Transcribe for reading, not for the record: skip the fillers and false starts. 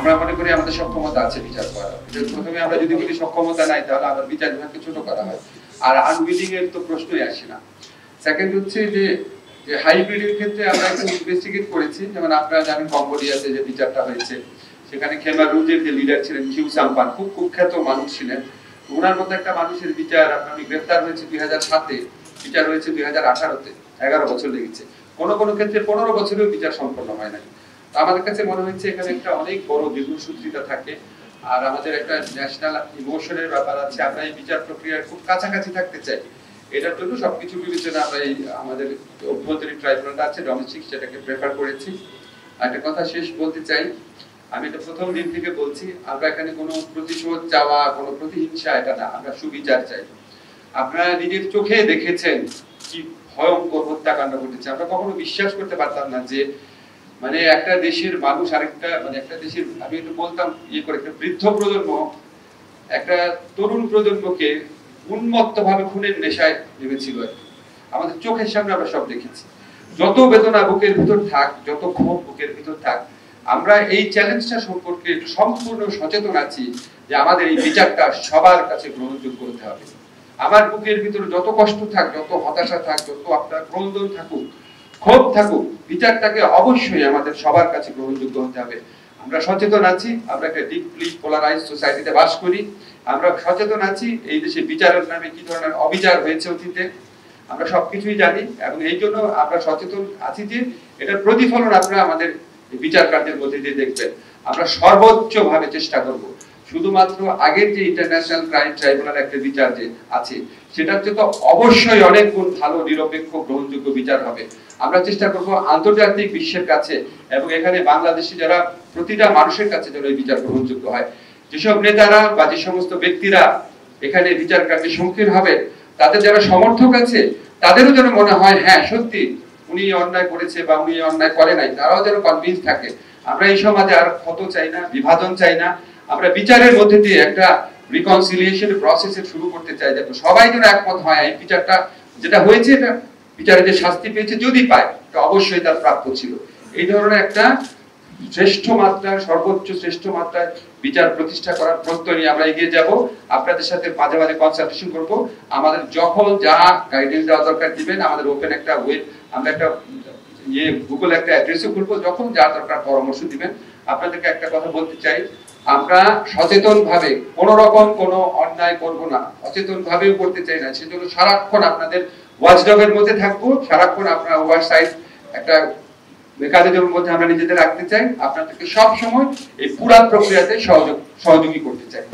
আমরা মনে করি আমাদের সক্ষমতা আছে বিচার করার। প্রথমে আমরা যদি বলি সক্ষমতা নাই, তাহলে আবার বিচার বিভাগকে ছোট করা হয়, আর আনউইলিং এর তো প্রশ্নই আসে না। সেকেন্ড হচ্ছে যে হাইব্রিডের ক্ষেত্রে আমরা একটু ইনভেস্টিগেট করেছি। যেমন আপনারা জানেন কম্বোডিয়াতে যে বিচারটা হয়েছে, সেখানে খেমা রুজের যে লিডার ছিলেন কিউ সাম্পান, খুব কুখ্যাত মানুষ ছিলেন। ওনার মতো একটা মানুষের বিচার আপনার গ্রেফতার হয়েছে 2007-এ, বিচার হয়েছে 2018-তে, 11 বছর লেগেছে। কোনো কোনো ক্ষেত্রে 15 বছরেও বিচার সম্পন্ন হয় নাই। আমাদের কাছে মনে হচ্ছে এখানে একটা অনেক বড় দীর্ঘসূত্রিতা থাকে, আর আমাদের একটা ন্যাশনাল ইমোশনের ব্যাপার আছে। আমরা এই বিচার প্রক্রিয়ার খুব কাছাকাছি থাকতে চাই। এটার জন্য সবকিছু বিবেচনা আমরা এই আমাদের অভ্যন্তরীণ ট্রাইব্যুনালটা আছে ডোমেস্টিক, সেটাকে প্রেফার করেছি। একটা কথা শেষ বলতে চাই, আমি এটা প্রথম দিন থেকে বলছি, আমরা এখানে কোনো প্রতিশোধ চাওয়া, কোনো প্রতিহিংসা এটা না, আমরা সুবিচার চাই। আপনারা নিজের চোখে দেখেছেন কি ভয়ঙ্কর হত্যাকাণ্ড ঘটেছে। আমরা কখনো বিশ্বাস করতে পারতাম না যে মানে একটা দেশের মানুষ আরেকটা, মানে একটা দেশের, আমি একটু বলতাম করে, একটা বৃদ্ধ প্রজন্ম একটা তরুণ প্রজন্মকে উন্মত্ত ভাবে খুনের নেশায় নেমেছিল। আমাদের চোখের সামনে আমরা সব দেখেছি। যত বেদনা বুকের ভিতর থাক, যত ক্ষোভ বুকের ভিতর থাক, আমরা এই চ্যালেঞ্জটা সম্পর্কে সম্পূর্ণ সচেতন আছি যে আমাদের এই বিচারটা সবার কাছে গ্রহণযোগ্য হতে হবে। আমার বুকের ভিতরে যত কষ্ট থাক, যত হতাশা থাক, যত আপনার ক্রন্দন থাকুক, ক্ষোভ থাকুক, বিচারটাকে অবশ্যই আমাদের সবার কাছে গ্রহণযোগ্য হতে হবে। আমরা সচেতন আছি, আমরা একটা ডিপলি পোলারাইজ সোসাইটিতে বাস করি। আমরা সচেতন আছি এই দেশে বিচারের নামে কি ধরনের অবিচার হয়েছে অতীতে, আমরা সবকিছুই জানি, এবং এই জন্য আমরা সচেতন আছি যে এটার প্রতিফলন আপনারা আমাদের বিচার কার্যের মধ্যে দিয়ে দেখবেন। আমরা সর্বোচ্চ ভাবে চেষ্টা করব শুধুমাত্র আগের যে ইন্টারন্যাশনাল ক্রাইম ট্রাইব্যুনাল একটা বিচার যে আছে, সেটার চেয়ে তো অবশ্যই অনেক গুণ ভালো, নিরপেক্ষ, গ্রহণযোগ্য বিচার হবে। আমরা চেষ্টা করব আন্তর্জাতিক বিশ্বের কাছে এবং এখানে বাংলাদেশি যারা প্রতিটা মানুষের কাছে যেন এই বিচার গ্রহণযোগ্য হয়। যেসব নেতারা বা যে সমস্ত ব্যক্তিরা এখানে বিচার কার্যে সম্মুখীন হবে, তাদের যারা সমর্থক আছে, তাদেরও যেন মনে হয় হ্যাঁ সত্যি উনি অন্যায় করেছে বা উনি অন্যায় করে নাই, তারাও যেন কনভিন্স থাকে। আমরা এই সমাজে আর ক্ষত চাই না, বিভাজন চাই না। আমরা বিচারের মধ্যে দিয়ে একটা রিকনসিলিয়েশন প্রসেস শুরু করতে চাই, যাতে সবাই যেন একমত হয় এই বিচারটা যেটা হয়েছে, এটা বিচারে যে শাস্তি পেয়েছে যদি পায়, এটা অবশ্যই তার প্রাপ্য ছিল। এই ধরনের একটা শ্রেষ্ঠ মাত্রার, সর্বোচ্চ শ্রেষ্ঠ মাত্রায় বিচার প্রতিষ্ঠা করার প্রত্যয় নিয়ে আমরা এগিয়ে যাব। আপনাদের সাথে মাঝে মাঝে কনসালটেশন করব। আমাদের যখন যা গাইডেন্স দেওয়া দরকার দিবেন, আমাদের ওপেন একটা ওয়েব, আমরা একটা গুগল একটা অ্যাড্রেসও খুলবো, যখন যা দরকার পরামর্শ দিবেন। আপনাদেরকে একটা কথা বলতে চাই, আমরা সচেতন ভাবে কোন রকম কোনো অন্যায় করব না, সচেতন ভাবেও করতে চাই না। সেজন্য সারাক্ষণ আপনাদের ওয়াচডগের মধ্যে থাকবো, সারাক্ষণ আপনার ওভারসাইট একটা মেকানিজমের মধ্যে আমরা নিজেদের রাখতে চাই। আপনাদেরকে সব সময় এই পুরো প্রক্রিয়াতে সহযোগী করতে চাই।